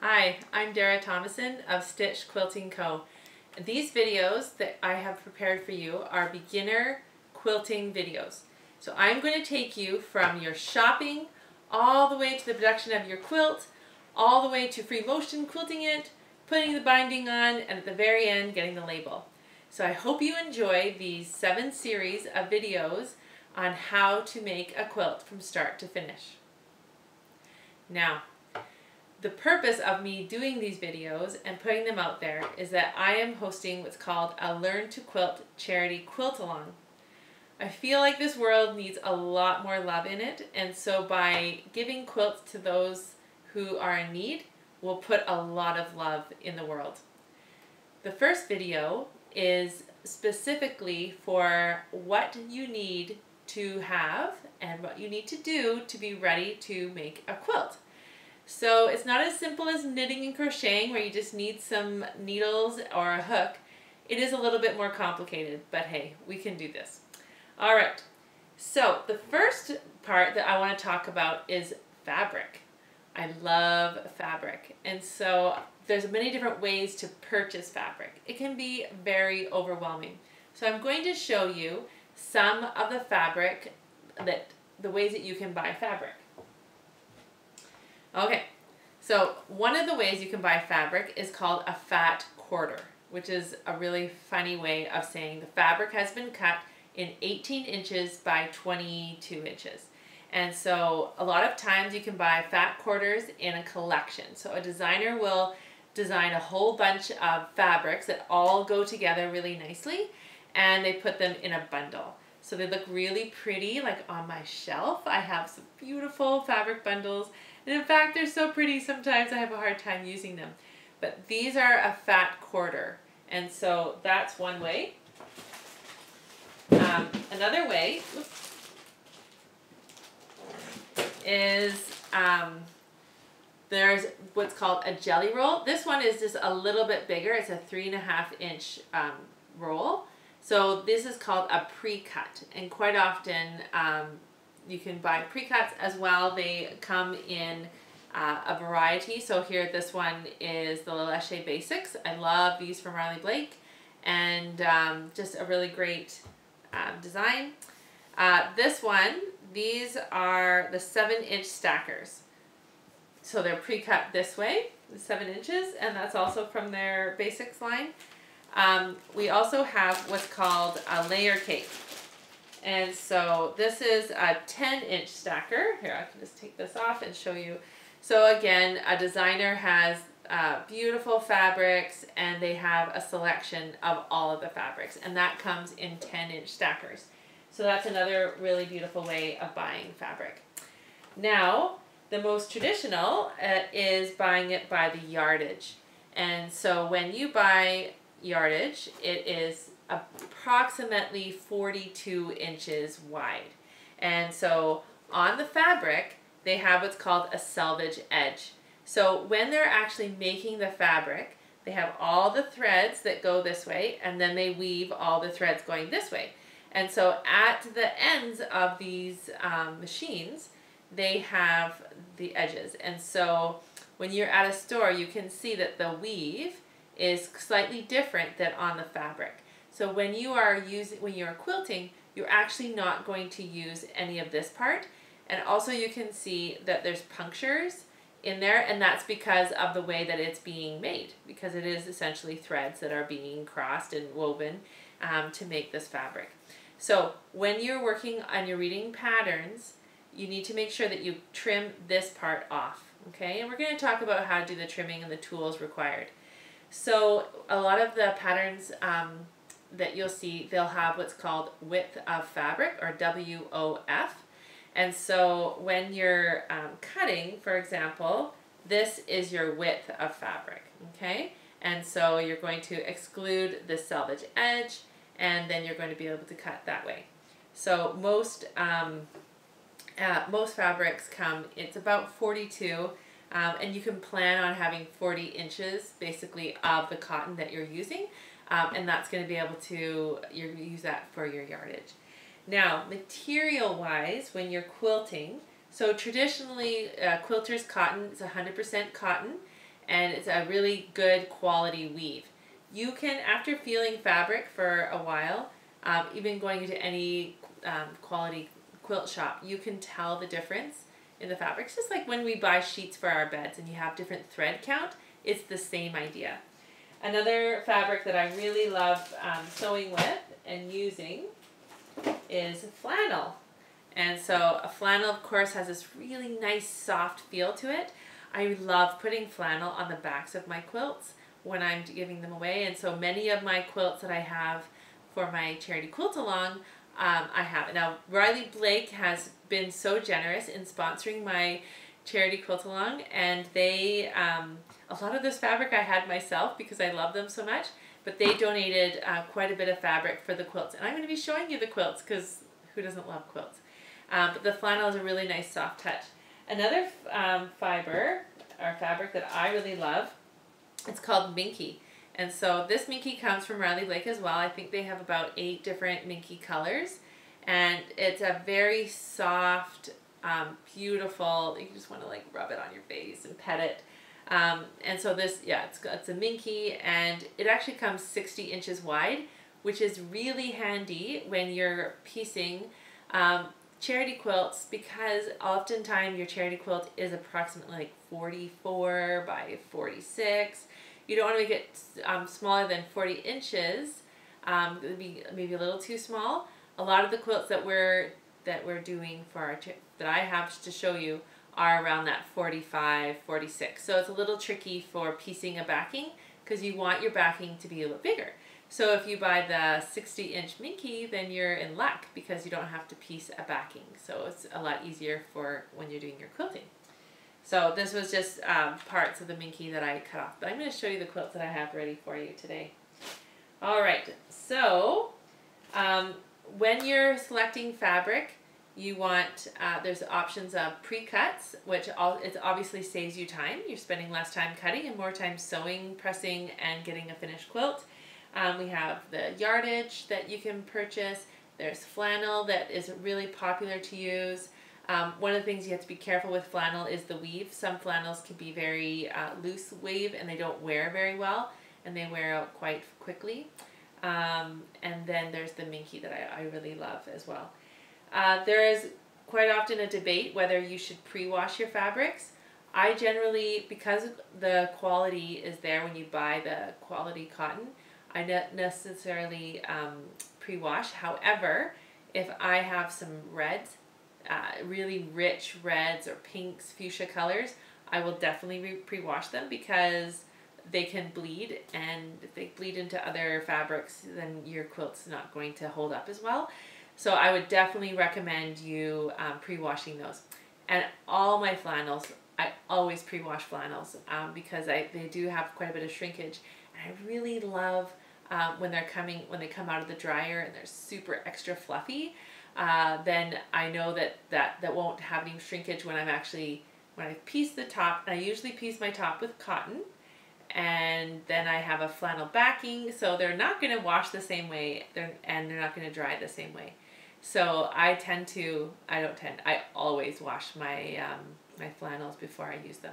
Hi, I'm Dara Thomason of Stitch Quilting Co. These videos that I have prepared for you are beginner quilting videos. So I'm going to take you from your shopping all the way to the production of your quilt, all the way to free motion quilting it, putting the binding on, and at the very end getting the label. So I hope you enjoy these 7 series of videos on how to make a quilt from start to finish. Now, the purpose of me doing these videos and putting them out there is that I am hosting what's called a Learn to Quilt charity quilt along. I feel like this world needs a lot more love in it, and so by giving quilts to those who are in need, we'll put a lot of love in the world. The first video is specifically for what you need to have and what you need to do to be ready to make a quilt. So it's not as simple as knitting and crocheting where you just need some needles or a hook. It is a little bit more complicated, but hey, we can do this. All right, so the first part that I want to talk about is fabric. I love fabric, and so there's many different ways to purchase fabric. It can be very overwhelming. So I'm going to show you some of the fabric, the ways that you can buy fabric. Okay, so one of the ways you can buy fabric is called a fat quarter, which is a really funny way of saying the fabric has been cut in 18 inches by 22 inches. And so a lot of times you can buy fat quarters in a collection. So a designer will design a whole bunch of fabrics that all go together really nicely, and they put them in a bundle. So they look really pretty, like on my shelf. I have some beautiful fabric bundles. And in fact, they're so pretty sometimes I have a hard time using them. But these are a fat quarter. And so that's one way. Another way is there's what's called a jelly roll. This one is just a little bit bigger. It's a 3.5 inch roll. So this is called a pre-cut. And quite often you can buy pre-cuts as well. They come in a variety. So here, this one is the Leleche Basics. I love these from Riley Blake, and just a really great design. This one, these are the 7-inch stackers. So they're pre-cut this way, 7 inches, and that's also from their Basics line. We also have what's called a layer cake. And so this is a 10-inch stacker. Here, I can just take this off and show you. So again, a designer has beautiful fabrics, and they have a selection of all of the fabrics, and that comes in 10-inch stackers. So that's another really beautiful way of buying fabric. Now, the most traditional is buying it by the yardage. And so when you buy yardage, it is approximately 42 inches wide. And so on the fabric, they have what's called a selvage edge. So when they're actually making the fabric, they have all the threads that go this way, and then they weave all the threads going this way. And so at the ends of these machines, they have the edges. And so when you're at a store, you can see that the weave is slightly different than on the fabric. So when you are quilting, you're actually not going to use any of this part. And also you can see that there's punctures in there, and that's because of the way that it's being made, because it is essentially threads that are being crossed and woven to make this fabric. So when you're working on your reading patterns, you need to make sure that you trim this part off, okay? And we're going to talk about how to do the trimming and the tools required. So a lot of the patterns that you'll see, they'll have what's called width of fabric, or WOF. And so when you're cutting, for example, this is your width of fabric, okay? And so you're going to exclude the selvage edge, and then you're going to be able to cut that way. So most fabrics come, it's about 42, and you can plan on having 40 inches basically of the cotton that you're using, and that's going to be able to use that for your yardage. Now, material-wise, when you're quilting, so traditionally quilter's cotton is 100% cotton, and it's a really good quality weave. You can, after feeling fabric for a while, even going into any quality quilt shop, you can tell the difference in the fabrics. Just like when we buy sheets for our beds and you have different thread count, it's the same idea. Another fabric that I really love sewing with and using is flannel. And so a flannel, of course, has this really nice soft feel to it. I love putting flannel on the backs of my quilts when I'm giving them away. And so many of my quilts that I have for my charity quilt along, I have. Now, Riley Blake has been so generous in sponsoring my charity quilt along, and they, a lot of this fabric I had myself because I love them so much, but they donated quite a bit of fabric for the quilts. And I'm going to be showing you the quilts because who doesn't love quilts? But the flannel is a really nice soft touch. Another fiber or fabric that I really love, it's called Minky. And so this Minky comes from Riley Blake as well. I think they have about 8 different Minky colors. And it's a very soft, beautiful, you just want to like rub it on your face and pet it. And so this, yeah, it's a Minky, and it actually comes 60 inches wide, which is really handy when you're piecing charity quilts, because oftentimes your charity quilt is approximately like 44 by 46. You don't want to make it smaller than 40 inches. It would be maybe a little too small. A lot of the quilts that we're doing for our that I have to show you are around that 45, 46. So it's a little tricky for piecing a backing because you want your backing to be a little bigger. So if you buy the 60-inch Minky, then you're in luck because you don't have to piece a backing. So it's a lot easier for when you're doing your quilting. So this was just parts of the Minky that I cut off. But I'm going to show you the quilts that I have ready for you today. All right, so when you're selecting fabric, you want, there's options of pre-cuts, which it obviously saves you time. You're spending less time cutting and more time sewing, pressing, and getting a finished quilt. We have the yardage that you can purchase. There's flannel that is really popular to use. One of the things you have to be careful with flannel is the weave. Some flannels can be very loose weave and they don't wear very well, and they wear out quite quickly. And then there's the Minky that I really love as well. There is quite often a debate whether you should pre-wash your fabrics. I generally, because the quality is there when you buy the quality cotton, I don't necessarily pre-wash. However, if I have some reds, really rich reds or pinks, fuchsia colors, I will definitely pre-wash them because they can bleed, and if they bleed into other fabrics, then your quilt's not going to hold up as well. So I would definitely recommend you pre-washing those. And all my flannels, I always pre-wash flannels because they do have quite a bit of shrinkage. And I really love when they come out of the dryer and they're super extra fluffy. Then I know that won't have any shrinkage when when I piece the top. And I usually piece my top with cotton, and then I have a flannel backing, so they're not going to wash the same way, and they're not going to dry the same way. So I always wash my my flannels before I use them.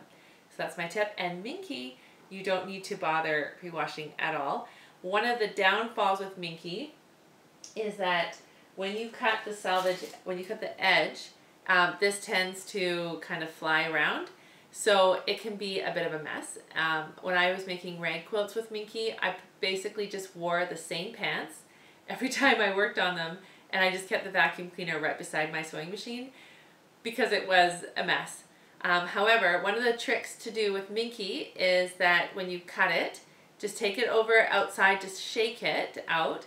So that's my tip. And Minky, you don't need to bother pre-washing at all. One of the downfalls with Minky is that when you cut the selvage, when you cut the edge, this tends to kind of fly around. So it can be a bit of a mess. When I was making rag quilts with Minky, I basically just wore the same pants every time I worked on them, and I just kept the vacuum cleaner right beside my sewing machine because it was a mess. However, one of the tricks to do with Minky is that when you cut it, just take it over outside, just shake it out,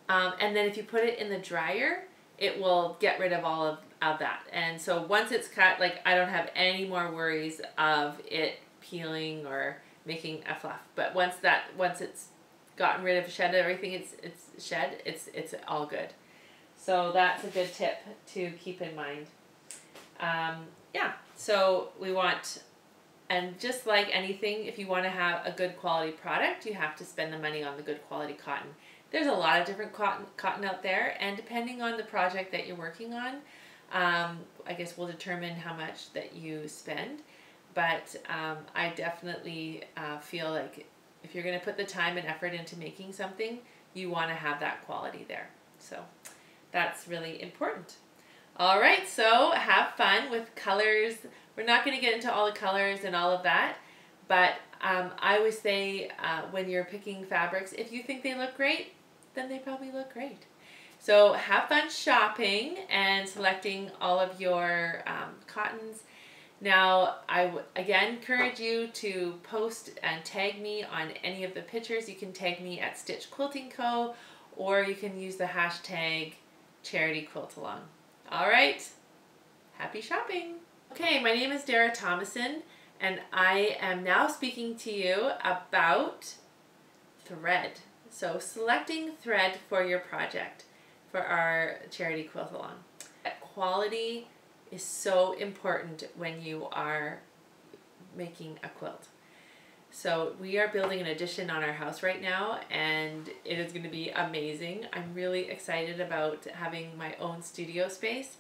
and then if you put it in the dryer, it will get rid of all of that. And so once it's cut, like, I don't have any more worries of it peeling or making a fluff. But once it's gotten rid of, shed everything, it's all good. So that's a good tip to keep in mind. Yeah, so we want, and just like anything, if you want to have a good quality product, you have to spend the money on the good quality cotton. There's a lot of different cotton out there, and depending on the project that you're working on, I guess will determine how much that you spend. but I definitely feel like if you're going to put the time and effort into making something, you want to have that quality there. So that's really important. All right, so have fun with colors. We're not going to get into all the colors and all of that, but I always say when you're picking fabrics, if you think they look great, then they probably look great. So have fun shopping and selecting all of your cottons. Now, I again encourage you to post and tag me on any of the pictures. You can tag me at Stitch Quilting Co. or you can use the hashtag charityqal. All right, happy shopping. Okay, my name is Dara Thomason, and I am now speaking to you about thread. So selecting thread for your project for our charity quilt-along. Quality is so important when you are making a quilt. So we are building an addition on our house right now, and it is going to be amazing. I'm really excited about having my own studio space,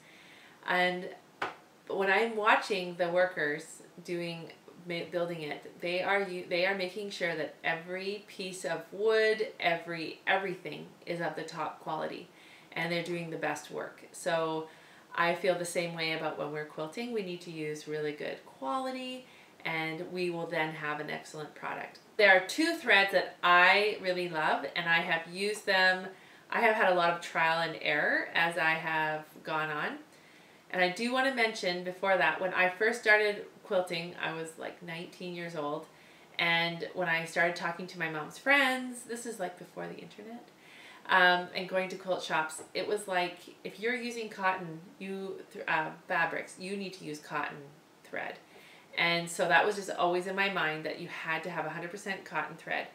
and when I'm watching the workers building it, they are making sure that every piece of wood, everything is of the top quality, and they're doing the best work. So I feel the same way about when we're quilting. We need to use really good quality, and we will then have an excellent product. There are two threads that I really love, and I have used them. I have had a lot of trial and error as I have gone on. And I do want to mention before that, when I first started quilting, I was like 19 years old. And when I started talking to my mom's friends, this is like before the internet, and going to quilt shops, it was like, if you're using cotton fabrics, you need to use cotton thread. And so that was just always in my mind that you had to have 100% cotton thread.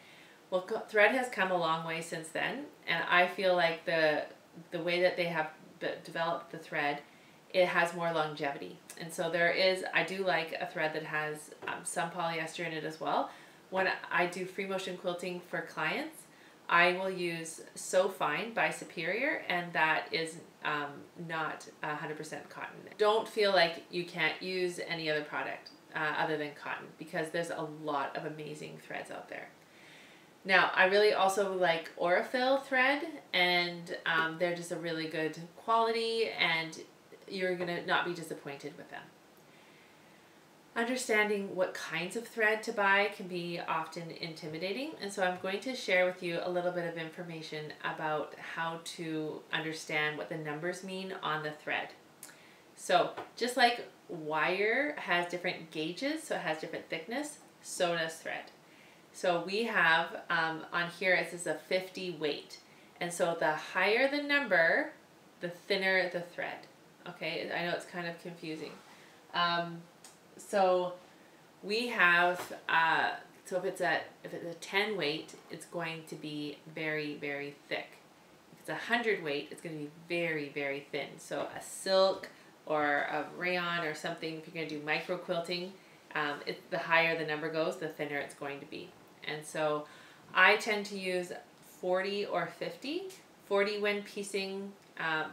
Well, thread has come a long way since then, and I feel like the way that they have developed the thread, it has more longevity. And so I do like a thread that has some polyester in it as well. When I do free motion quilting for clients, I will use So Fine by Superior, and that is not 100% cotton. Don't feel like you can't use any other product other than cotton, because there's a lot of amazing threads out there. Now, I really also like Aurifil thread, and they're just a really good quality, and you're going to not be disappointed with them. Understanding what kinds of thread to buy can be often intimidating, and so I'm going to share with you a little bit of information about how to understand what the numbers mean on the thread. So just like wire has different gauges, so it has different thickness, so does thread. So we have on here it says a 50 weight, and so the higher the number, the thinner the thread. Okay, I know it's kind of confusing. So we have, so if it's a 10 weight, it's going to be very, very thick. If it's 100 weight, it's going to be very, very thin. So a silk or a rayon or something, if you're going to do micro quilting, the higher the number goes, the thinner it's going to be. And so I tend to use 40 or 50, 40 when piecing,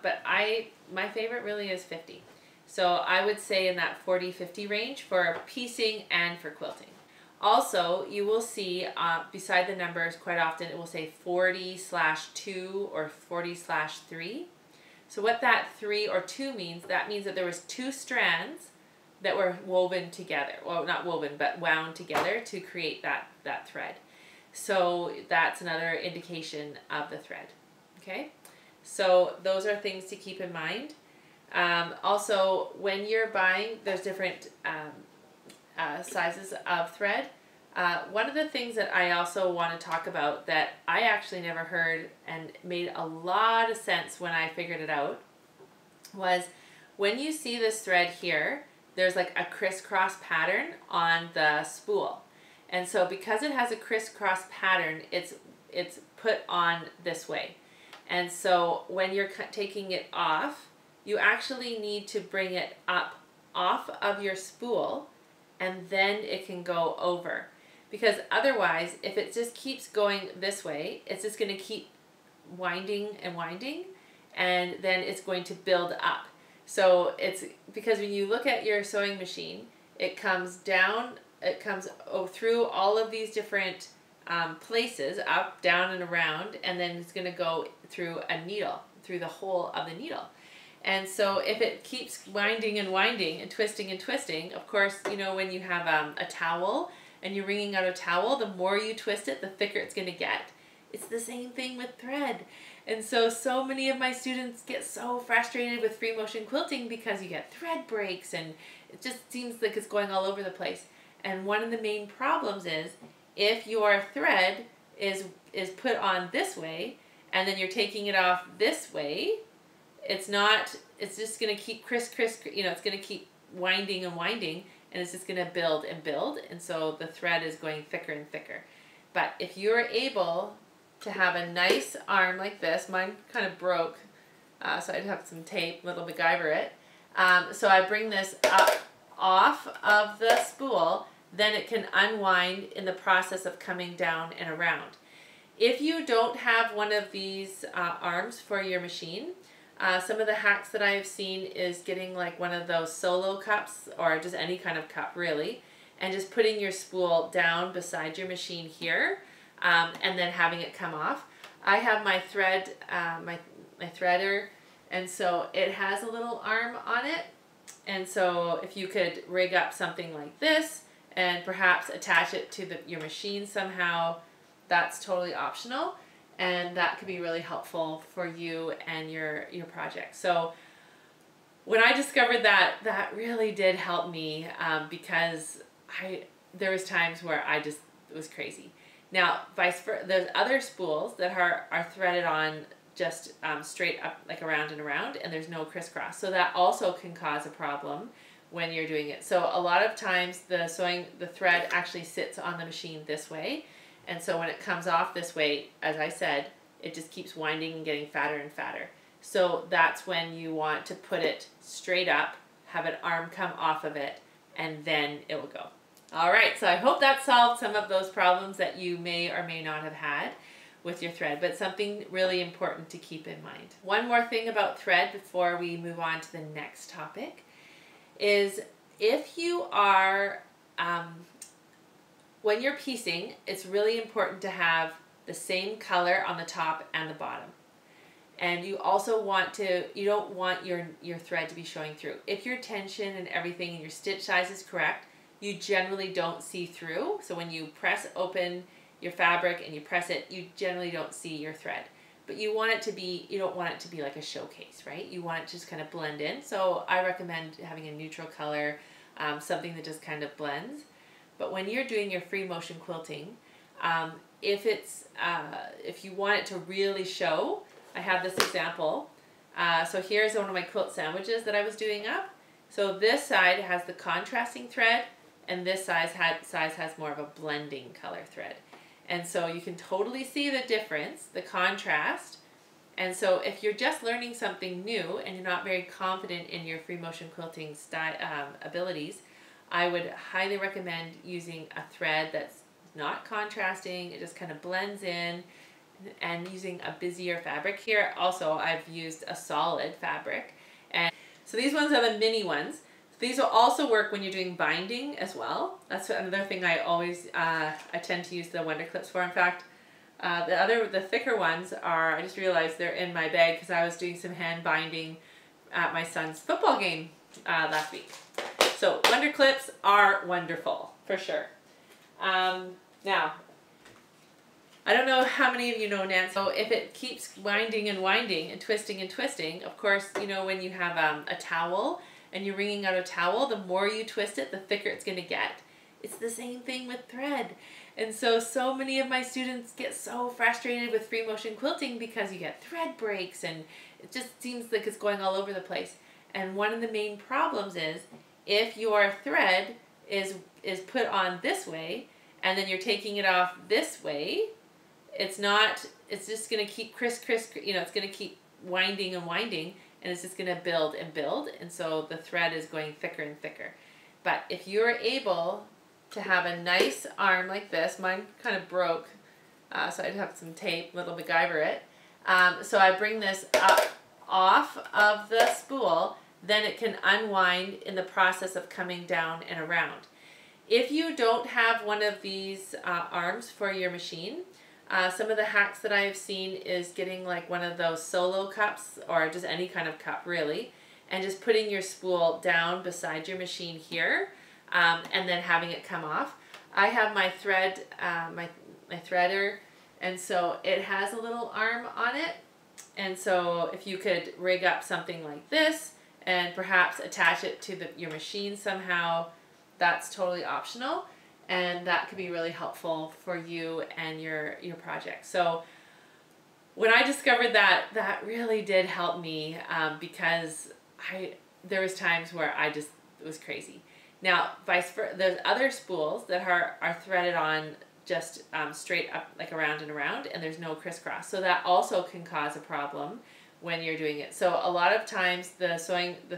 but my favorite really is 50. So I would say in that 40-50 range for piecing and for quilting. Also, you will see beside the numbers quite often it will say 40/2 or 40/3. So what that 3 or 2 means, that means that there was 2 strands that were woven together. Well, not woven, but wound together to create that thread. So that's another indication of the thread. Okay? So those are things to keep in mind. Also, when you're buying, there's different sizes of thread. One of the things that I also want to talk about that I actually never heard and made a lot of sense when I figured it out was when you see this thread here, there's like a crisscross pattern on the spool. And so because it has a crisscross pattern, it's put on this way. And so when you're taking it off, you actually need to bring it up off of your spool, and then it can go over. Because otherwise, if it just keeps going this way, it's just going to keep winding and winding, and then it's going to build up. So it's because when you look at your sewing machine, it comes down, it comes through all of these different places, up, down, and around, and then it's going to go through a needle, through the hole of the needle. And so if it keeps winding and winding and twisting, of course, you know, when you have a towel and you're wringing out a towel, the more you twist it, the thicker it's going to get. It's the same thing with thread. And so many of my students get so frustrated with free motion quilting because you get thread breaks and it just seems like it's going all over the place. And one of the main problems is if your thread is put on this way and then you're taking it off this way, it's just going to keep you know, it's going to keep winding and winding, and it's just going to build and build, and so the thread is going thicker and thicker. But if you're able to have a nice arm like this, mine kind of broke, so I'd have some tape, little MacGyver it. So I bring this up off of the spool, then it can unwind in the process of coming down and around. If you don't have one of these arms for your machine, some of the hacks that I've seen is getting like one of those solo cups or just any kind of cup really, and just putting your spool down beside your machine here, and then having it come off. I have my thread, my threader, and so it has a little arm on it, and so if you could rig up something like this and perhaps attach it to your machine somehow, that's totally optional. And that could be really helpful for you and your project. So when I discovered that, that really did help me, because there was times where it was crazy. Now, vice versa, there's other spools that are threaded on just straight up, like around and around, and there's no crisscross. So that also can cause a problem when you're doing it. So a lot of times the thread actually sits on the machine this way. And so when it comes off this way, as I said, it just keeps winding and getting fatter and fatter. So that's when you want to put it straight up, have an arm come off of it, and then it will go. All right, so I hope that solved some of those problems that you may or may not have had with your thread, but something really important to keep in mind. One more thing about thread before we move on to the next topic is if you are when you're piecing, it's really important to have the same color on the top and the bottom. And you also you don't want your thread to be showing through. If your tension and everything and your stitch size is correct, you generally don't see through. So when you press open your fabric and you press it, you generally don't see your thread. But you want it to be, you don't want it to be like a showcase, right? You want it to just kind of blend in. So I recommend having a neutral color, something that just kind of blends. But when you're doing your free motion quilting, if you want it to really show, I have this example. So here's one of my quilt sandwiches that I was doing up. So this side has the contrasting thread, and this size has more of a blending color thread. And so you can totally see the difference, the contrast. And so if you're just learning something new and you're not very confident in your free motion quilting abilities, I would highly recommend using a thread that's not contrasting. It just kind of blends in, and using a busier fabric. Here also I've used a solid fabric, and so these ones are the mini ones. These will also work when you're doing binding as well. That's another thing I always I tend to use the Wonder Clips for. In fact, the thicker ones I just realized they're in my bag because I was doing some hand binding at my son's football game last week. So Wonder Clips are wonderful, for sure. Now, I don't know how many of you know Nancy. So if it keeps winding and winding and twisting, of course, you know when you have a towel and you're wringing out a towel, the more you twist it, the thicker it's going to get. It's the same thing with thread. And so many of my students get so frustrated with free motion quilting because you get thread breaks and it just seems like it's going all over the place. And one of the main problems is if your thread is put on this way and then you're taking it off this way, it's just going to keep you know, it's going to keep winding and winding, and it's just going to build and build, and so the thread is going thicker and thicker. But if you're able to have a nice arm like this, mine kind of broke, so I'd have some tape, little MacGyver it. So I bring this up off of the spool, then it can unwind in the process of coming down and around. If you don't have one of these arms for your machine, some of the hacks that I've seen is getting like one of those solo cups, or just any kind of cup really, and just putting your spool down beside your machine here, and then having it come off. I have my thread, my threader, and so it has a little arm on it, and so if you could rig up something like this and perhaps attach it to your machine somehow, that's totally optional, and that could be really helpful for you and your project. So when I discovered that, that really did help me, because there was times where it was crazy. Now, vice versa, there's other spools that are threaded on just straight up, like around and around, and there's no crisscross. So that also can cause a problem when you're doing it. So a lot of times the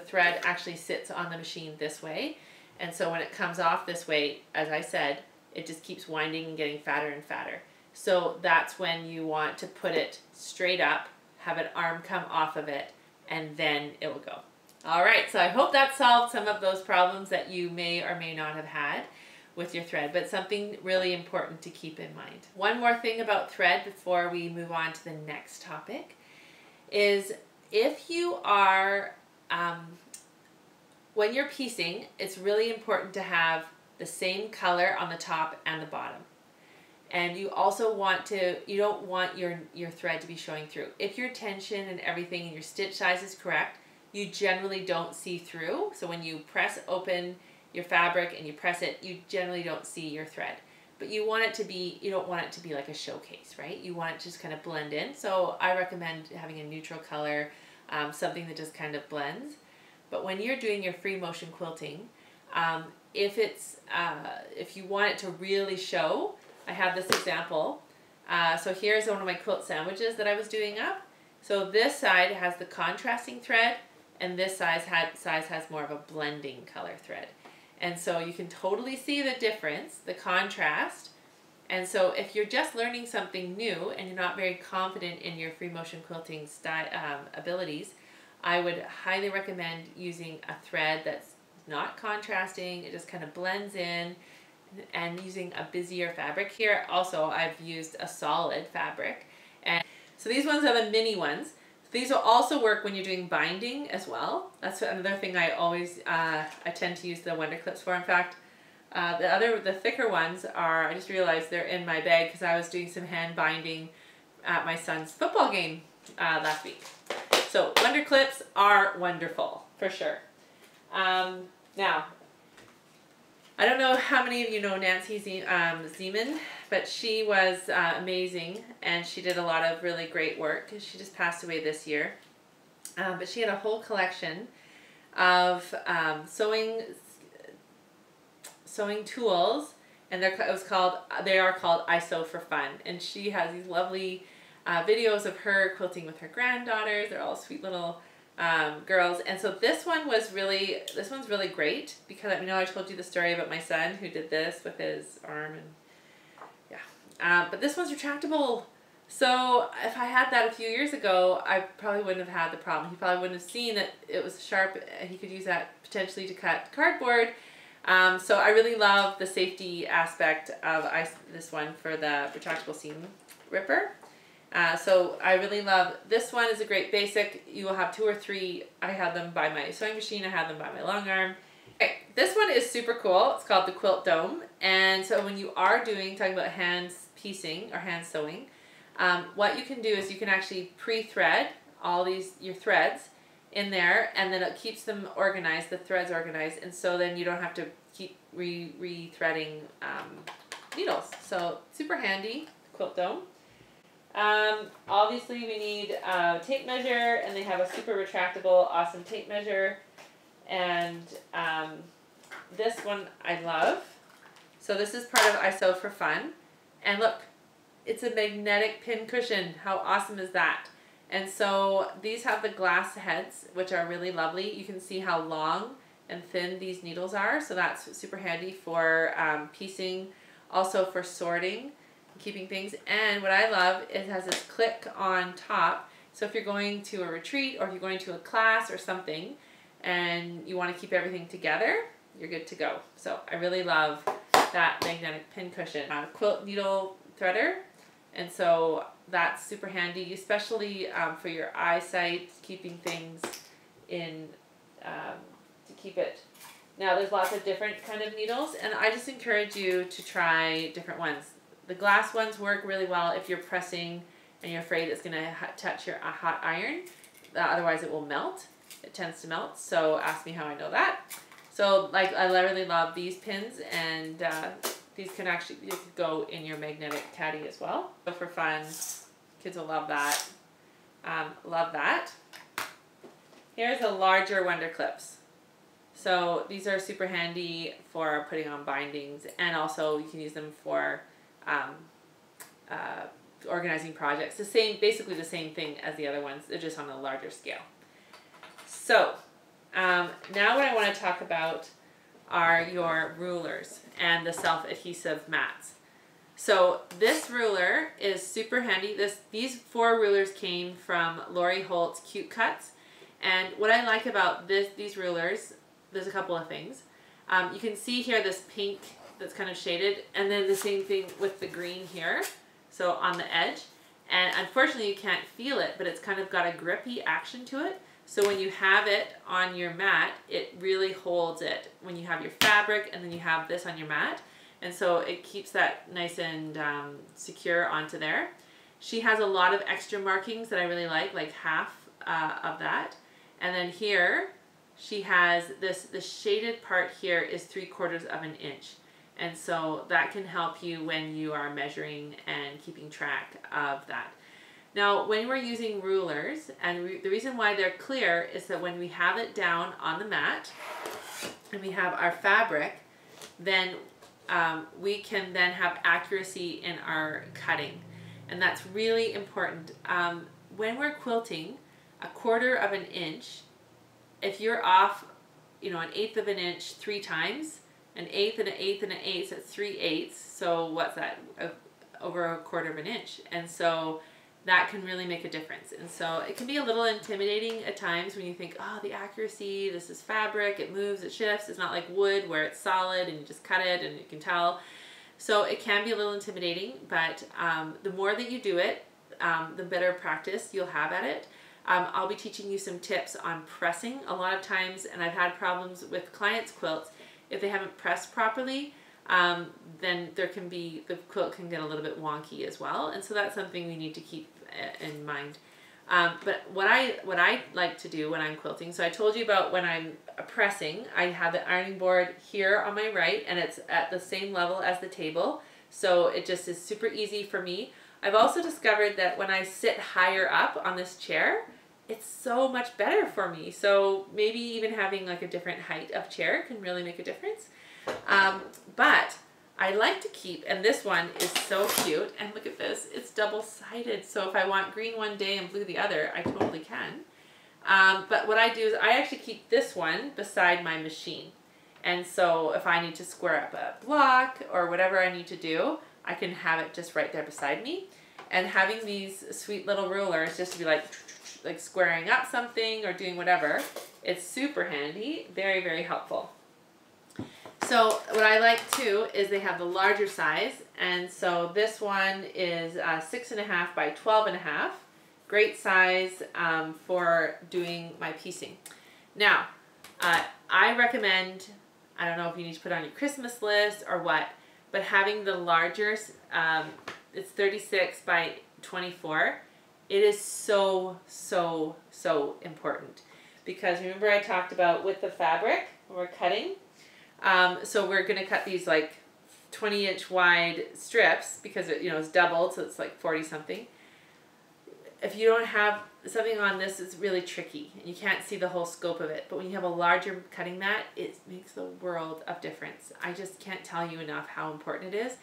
thread actually sits on the machine this way, and so when it comes off this way, as I said, it just keeps winding and getting fatter and fatter. So that's when you want to put it straight up, have an arm come off of it, and then it will go. All right, so I hope that solved some of those problems that you may or may not have had with your thread, but something really important to keep in mind. One more thing about thread before we move on to the next topic is if you are, when you're piecing, it's really important to have the same color on the top and the bottom. And you also you don't want your thread to be showing through. If your tension and everything and your stitch size is correct, you generally don't see through. So when you press open your fabric and you press it, you generally don't see your thread. But you want it to be, you don't want it to be like a showcase, right? You want it to just kind of blend in. So I recommend having a neutral color, something that just kind of blends. But when you're doing your free motion quilting, if you want it to really show, I have this example. So here's one of my quilt sandwiches that I was doing up. So this side has the contrasting thread, and this size has more of a blending color thread. And so you can totally see the difference, the contrast. And so if you're just learning something new and you're not very confident in your free motion quilting abilities, I would highly recommend using a thread that's not contrasting. It just kind of blends in, and using a busier fabric. Here also I've used a solid fabric. And so these ones are the mini ones. These will also work when you're doing binding as well. That's another thing I always, I tend to use the Wonder Clips for. In fact, the thicker ones I just realized they're in my bag because I was doing some hand binding at my son's football game last week. So Wonder Clips are wonderful, for sure. Now, I don't know how many of you know Nancy Zeman, but she was amazing, and she did a lot of really great work. She just passed away this year. But she had a whole collection of sewing tools, and they are called I Sew for Fun. And she has these lovely videos of her quilting with her granddaughters. They're all sweet little girls. And so this one's really great because I told you the story about my son who did this with his arm, and yeah. But this one's retractable. So if I had that a few years ago, I probably wouldn't have had the problem. He probably wouldn't have seen that it was sharp. He could use that potentially to cut cardboard. So I really love the safety aspect of this one for the retractable seam ripper. So I really love this one. Is a great basic. You will have 2 or 3. I had them by my sewing machine. I had them by my long arm. Okay, this one is super cool. It's called the Quilt Dome. And so when you are talking about hand piecing or hand sewing, what you can do is you can actually pre-thread all your threads in there, and then it keeps them organized, the threads organized, and so then you don't have to keep re-threading needles. So super handy, Quilt Dome. Obviously we need a tape measure, and they have a super retractable, awesome tape measure. And this one I love. So this is part of I Sew for Fun. And look, it's a magnetic pin cushion. How awesome is that? And so these have the glass heads, which are really lovely. You can see how long and thin these needles are. So that's super handy for piecing, also for sorting, keeping things. And what I love is it has this click on top. So if you're going to a retreat or if you're going to a class or something, and you want to keep everything together, you're good to go. So I really love that magnetic pin cushion. Quilt needle threader, and so that's super handy, especially for your eyesight, keeping things in, to keep it. Now there's lots of different kind of needles, and I just encourage you to try different ones. The glass ones work really well if you're pressing and you're afraid it's going to touch a hot iron. Otherwise it will melt. It tends to melt, so ask me how I know that. So like I really love these pins, and these can actually, you could go in your magnetic caddy as well. So for fun, kids will love that. Love that. Here's a larger Wonder Clips. So these are super handy for putting on bindings, and also you can use them for organizing projects. Basically the same thing as the other ones. They're just on a larger scale. So now what I want to talk about are your rulers and the self-adhesive mats. So this ruler is super handy. These 4 rulers came from Lori Holt's Cute Cuts, and what I like about these rulers, there's a couple of things. You can see here this pink that's kind of shaded, and then the same thing with the green here, so on the edge. And unfortunately you can't feel it, but it's kind of got a grippy action to it. So when you have it on your mat, it really holds it when you have your fabric and then you have this on your mat. And so it keeps that nice and secure onto there. She has a lot of extra markings that I really like half of that. And then here, she has the shaded part here is 3/4 of an inch. And so that can help you when you are measuring and keeping track of that. Now, when we're using rulers, and the reason why they're clear is that when we have it down on the mat and we have our fabric, then we can then have accuracy in our cutting. And that's really important. When we're quilting, 1/4 of an inch, if you're off, you know, 1/8 of an inch 3 times, 1/8 and 1/8 and 1/8, that's 3/8. So what's that? Over 1/4 of an inch. And so that can really make a difference. And so it can be a little intimidating at times when you think, oh, the accuracy, this is fabric, it moves, it shifts. It's not like wood where it's solid and you just cut it and you can tell. So it can be a little intimidating, but the more that you do it, the better practice you'll have at it. I'll be teaching you some tips on pressing a lot of times, and I've had problems with clients' quilts. If they haven't pressed properly, then the quilt can get a little bit wonky as well, and so that's something we need to keep in mind. But what I like to do when I'm quilting, so I told you about when I'm pressing, I have the ironing board here on my right, and it's at the same level as the table, so it just is super easy for me. I've also discovered that when I sit higher up on this chair, it's so much better for me. So maybe even having like a different height of chair can really make a difference. But I like to keep, and this one is so cute, and look at this, it's double-sided. So if I want green one day and blue the other, I totally can. But what I do is I actually keep this one beside my machine. And so if I need to square up a block or whatever I need to do, I can have it just right there beside me. And having these sweet little rulers just to be like squaring up something or doing whatever, it's super handy, very, very helpful. So what I like too is they have the larger size, and so this one is 6.5 by 12.5. Great size for doing my piecing. Now, I recommend, I don't know if you need to put on your Christmas list or what, but having the larger, it's 36 by 24. It is so, so, so important, because remember I talked about with the fabric when we're cutting. So we're going to cut these like 20-inch wide strips because it, it's doubled, so it's like 40 something. If you don't have something on this, it's really tricky and you can't see the whole scope of it. But when you have a larger cutting mat, it makes the world of difference. I just can't tell you enough how important it is.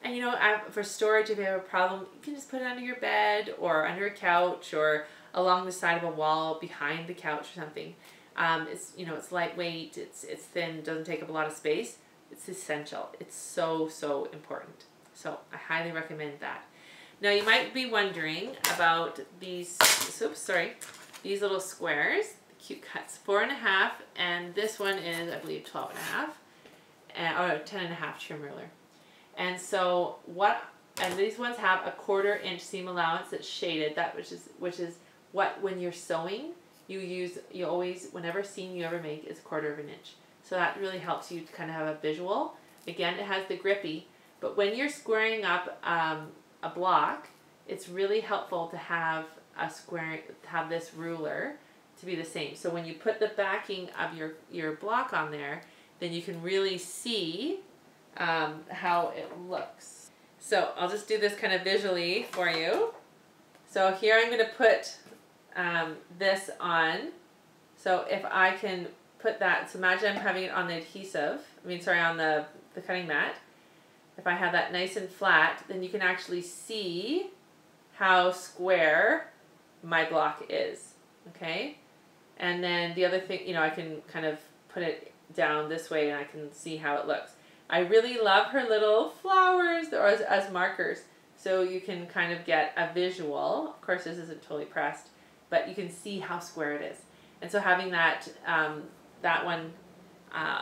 And for storage, if you have a problem, you can just put it under your bed or under a couch or along the side of a wall behind the couch or something. It's lightweight, it's thin, doesn't take up a lot of space. It's essential. It's so, so important. So I highly recommend that. Now you might be wondering about these little squares, the cute cuts. 4.5, and this one is, I believe, 12.5, or 10.5 trim ruler. And so and these ones have a 1/4 inch seam allowance that's shaded, which is what, when you're sewing, you always, whenever seam you ever make is 1/4 inch. So that really helps you to kind of have a visual. Again, it has the grippy, but when you're squaring up a block, it's really helpful to have this ruler to be the same. So when you put the backing of your block on there, then you can really see how it looks. So I'll just do this kind of visually for you. So here I'm going to put this on. So if I can put that, so imagine I'm having it on the on the cutting mat. If I have that nice and flat, then you can actually see how square my block is, okay? And then the other thing, I can kind of put it down this way and I can see how it looks. I really love her little flowers as markers, so you can kind of get a visual. Of course, this isn't totally pressed, but you can see how square it is. And so having that, that one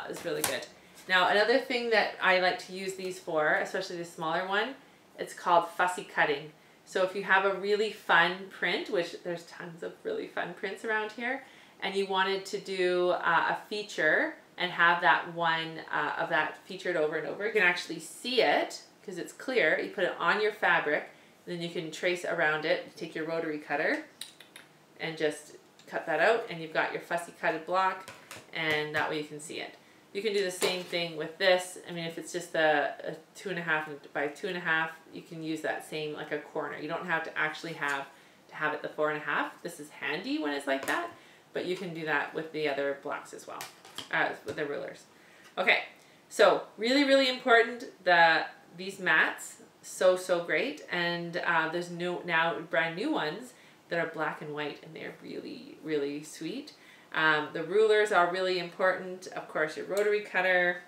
is really good. Now, another thing that I like to use these for, especially the smaller one, it's called fussy cutting. So if you have a really fun print, which there's tons of really fun prints around here, and you wanted to do a feature and have that one of that featured over and over, you can actually see it because it's clear. You put it on your fabric, and then you can trace around it. You take your rotary cutter and just cut that out, and you've got your fussy cutted block, and that way you can see it. You can do the same thing with this. I mean, if it's just a 2.5 by 2.5, you can use that same, like a corner. You don't have to actually have it the 4.5. This is handy when it's like that, but you can do that with the other blocks as well, with the rulers. Okay, so really, really important, these mats, so great, and there's now brand new ones that are black and white, and they're really, really sweet. The rulers are really important. Of course, your rotary cutter.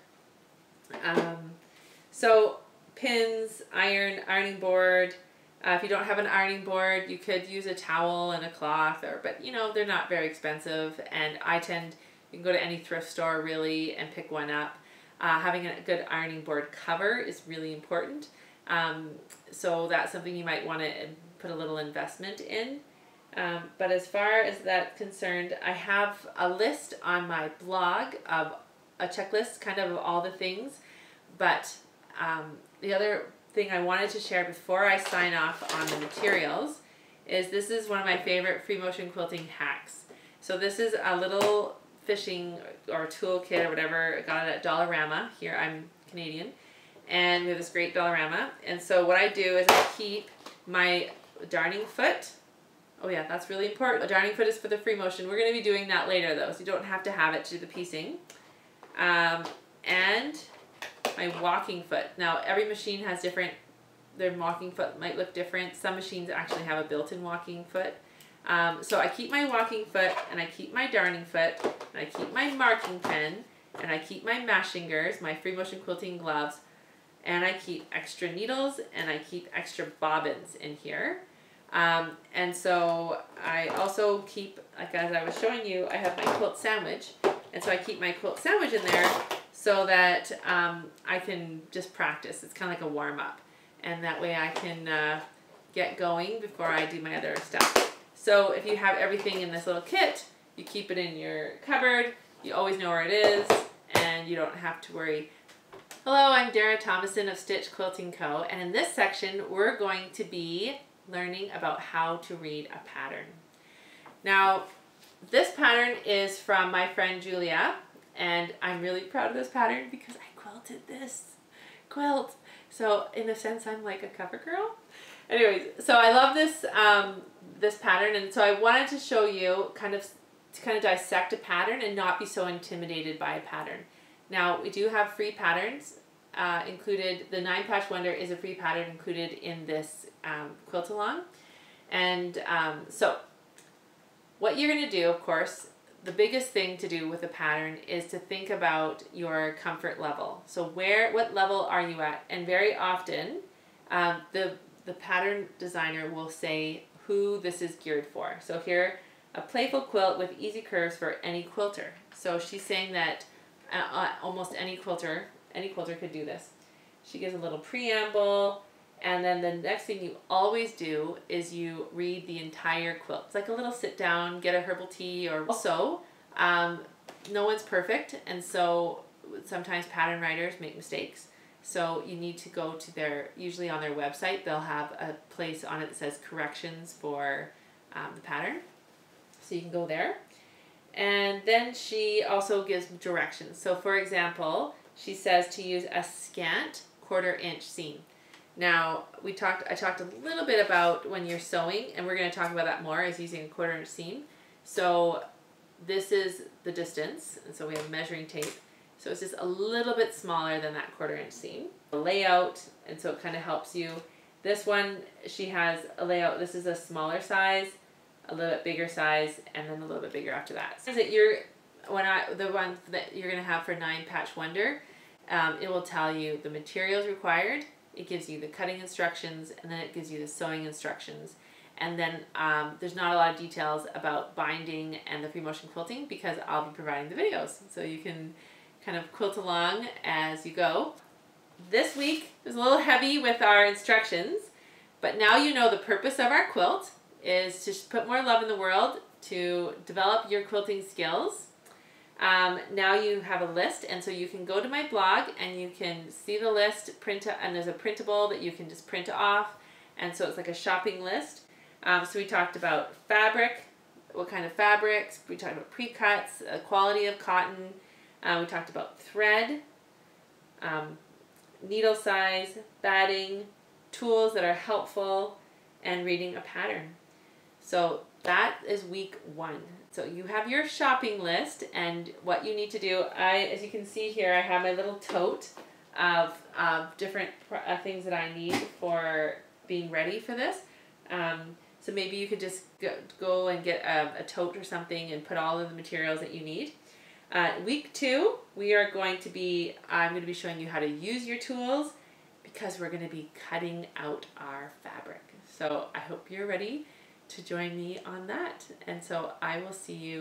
So pins, ironing board. If you don't have an ironing board, you could use a towel and a cloth, but they're not very expensive. And you can go to any thrift store really and pick one up. Having a good ironing board cover is really important. So that's something you might want to put a little investment in. But as far as that's concerned, I have a list on my blog of a checklist kind of all the things. But the other thing I wanted to share before I sign off on the materials is this is one of my favorite free motion quilting hacks. So this is a little fishing or tool kit or whatever. I got it at Dollarama. Here, I'm Canadian. And we have this great Dollarama. And so what I do is I keep my darning foot. Oh yeah, that's really important. A darning foot is for the free motion. We're going to be doing that later though, so you don't have to have it to do the piecing. And my walking foot. Now every machine has their walking foot might look different. Some machines actually have a built-in walking foot. So I keep my walking foot, and I keep my darning foot, and I keep my marking pen, and I keep my mashingers, my free motion quilting gloves, and I keep extra needles, and I keep extra bobbins in here. And so I also keep, like as I was showing you, I have my quilt sandwich, and so I keep my quilt sandwich in there so that I can just practice. It's kind of like a warm-up, and that way I can get going before I do my other stuff. So if you have everything in this little kit, you keep it in your cupboard, you always know where it is, and you don't have to worry. Hello, I'm Dara Thomason of Stitch Quilting Co., and in this section we're going to be learning about how to read a pattern. Now, this pattern is from my friend Julia, and I'm really proud of this pattern because I quilted this quilt. So in a sense, I'm like a cover girl. Anyways, so I love this this pattern, and so I wanted to show you to dissect a pattern and not be so intimidated by a pattern. Now, we do have free patterns included. The 9-Patch Wonder is a free pattern included in this quilt along. And so what you're going to do, of course, the biggest thing to do with a pattern is to think about your comfort level. So what level are you at? And very often the pattern designer will say who this is geared for. So here a playful quilt with easy curves for any quilter. So she's saying that almost any quilter could do this. She gives a little preamble, and then the next thing you always do is you read the entire quilt. It's like a little sit down, get a herbal tea, or also, no one's perfect, and so sometimes pattern writers make mistakes. So you need to go to usually on their website, they'll have a place on it that says corrections for the pattern. So you can go there. And then she also gives directions. So for example, she says to use a scant 1/4 inch seam. Now I talked a little bit about when you're sewing, and we're going to talk about that more, is using a 1/4 inch seam. So this is the distance, and so we have measuring tape. So it's just a little bit smaller than that 1/4 inch seam. The layout, and so it kind of helps you. This one, she has a layout. This is a smaller size, a little bit bigger size, and then a little bit bigger after that. So that the one that you're gonna have for 9 Patch Wonder, it will tell you the materials required. It gives you the cutting instructions, and then it gives you the sewing instructions. And then there's not a lot of details about binding and the free motion quilting because I'll be providing the videos, so you can kind of quilt along as you go. This week is a little heavy with our instructions, but now you know the purpose of our quilt is to put more love in the world, to develop your quilting skills. Now you have a list, and so you can go to my blog and you can see the list, and there's a printable that you can just print off, and so it's like a shopping list. So we talked about fabric, what kind of fabrics, we talked about pre-cuts, quality of cotton, we talked about thread, needle size, batting, tools that are helpful, and reading a pattern. So that is week 1. So you have your shopping list, and what you need to do, as you can see here, I have my little tote of different things that I need for being ready for this. So maybe you could just go and get a tote or something and put all of the materials that you need. Week 2, I'm going to be showing you how to use your tools, because we're going to be cutting out our fabric. So I hope you're ready to join me on that. And so I will see you